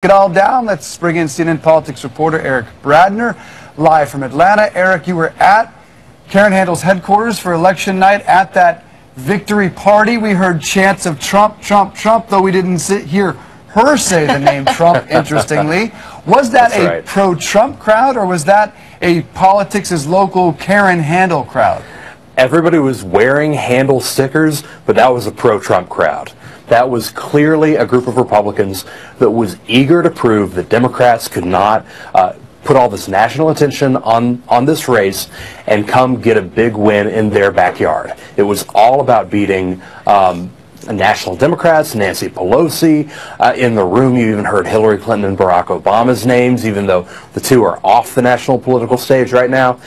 It all down. Let's bring in CNN politics reporter Eric Bradner, live from Atlanta. Eric, you were at Karen Handel's headquarters for election night at that victory party. We heard chants of Trump, Trump, Trump, though we didn't hear her say the name Trump, interestingly. Was that a pro-Trump crowd, or was that a politics is local Karen Handel crowd? Everybody was wearing Handel stickers, but that was a pro-Trump crowd. That was clearly a group of Republicans that was eager to prove that Democrats could not put all this national attention on this race and come get a big win in their backyard. It was all about beating national Democrats, Nancy Pelosi. In the room, you even heard Hillary Clinton and Barack Obama's names, even though the two are off the national political stage right now.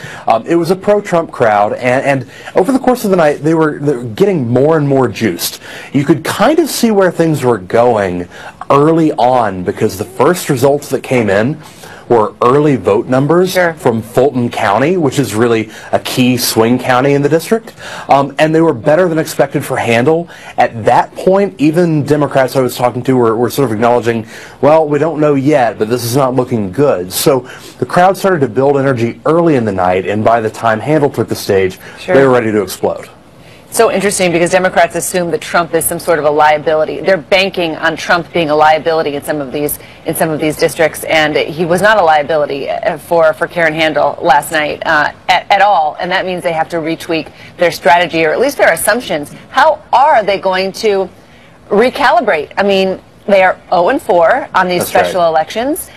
It was a pro-Trump crowd, and over the course of the night, they were getting more and more juiced. You could kind of see where things were going early on, because the first results that came in were early vote numbers from Fulton County, which is really a key swing county in the district, and they were better than expected for Handel. At that point, even Democrats I was talking to were sort of acknowledging, well, we don't know yet, but this is not looking good. So the crowd started to build energy early in the night, and by the time Handel took the stage, they were ready to explode. So interesting, because Democrats assume that Trump is some sort of a liability. They're banking on Trump being a liability in some of these districts, and he was not a liability for Karen Handel last night at all. And that means they have to retweak their strategy, or at least their assumptions. How are they going to recalibrate? I mean, they are 0-4 on these special elections.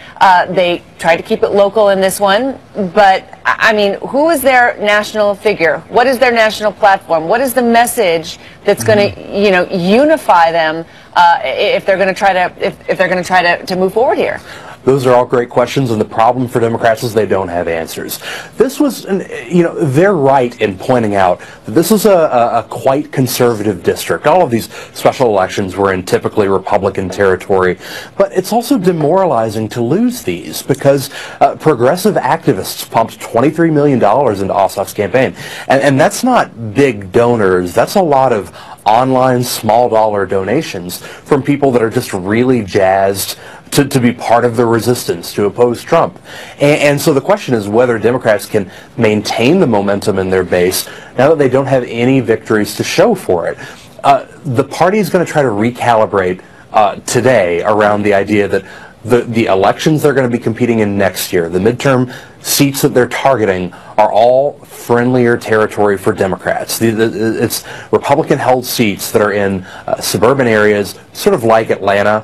They tried to keep it local in this one, but I mean, who is their national figure? What is their national platform? What is the message that's going to, unify them if they're going to try to move forward here? Those are all great questions, and the problem for Democrats is they don't have answers. This was, they're right in pointing out that this was a quite conservative district. All of these special elections were in typically Republican territory, but it's also demoralizing to lose these, because progressive activists pumped $23 million into Ossoff's campaign, and that's not big donors. That's a lot of online small dollar donations from people that are just really jazzed to be part of the resistance to oppose Trump. And so the question is whether Democrats can maintain the momentum in their base now that they don't have any victories to show for it. The party is going to try to recalibrate today around the idea that the elections they're going to be competing in next year, the midterm seats that they're targeting, are all friendlier territory for Democrats. It's Republican-held seats that are in suburban areas, sort of like Atlanta,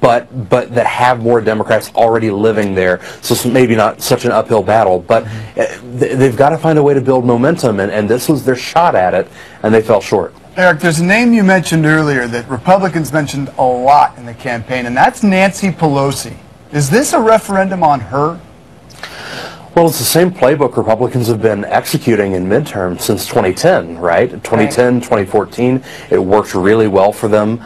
but that have more Democrats already living there, so it's maybe not such an uphill battle. But they've got to find a way to build momentum, and this was their shot at it, and they fell short. Eric, there's a name you mentioned earlier that Republicans mentioned a lot in the campaign, and that's Nancy Pelosi. Is this a referendum on her? Well, it's the same playbook Republicans have been executing in midterms since 2010, right? 2010, 2014, it worked really well for them.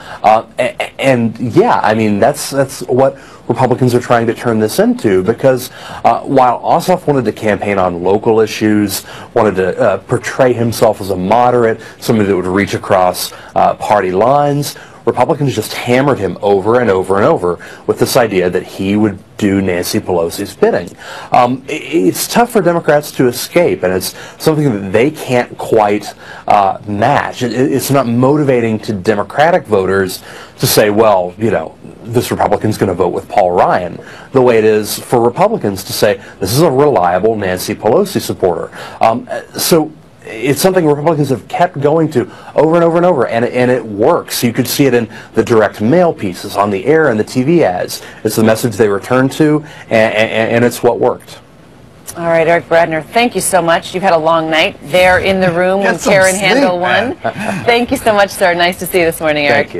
And yeah, I mean, that's what Republicans are trying to turn this into, because while Ossoff wanted to campaign on local issues, wanted to portray himself as a moderate, somebody that would reach across party lines, Republicans just hammered him over and over and over with this idea that he would do Nancy Pelosi's bidding. It's tough for Democrats to escape, and it's something that they can't quite match. It's not motivating to Democratic voters to say, well, this Republican's going to vote with Paul Ryan, the way it is for Republicans to say, this is a reliable Nancy Pelosi supporter. So it's something Republicans have kept going to over and over and over, and it works. You could see it in the direct mail pieces, on the air, and the TV ads. It's the message they return to, and it's what worked. All right, Eric Bradner, thank you so much. You've had a long night there in the room when Karen Handel won. Thank you so much, sir. Nice to see you this morning, Eric. Thank you.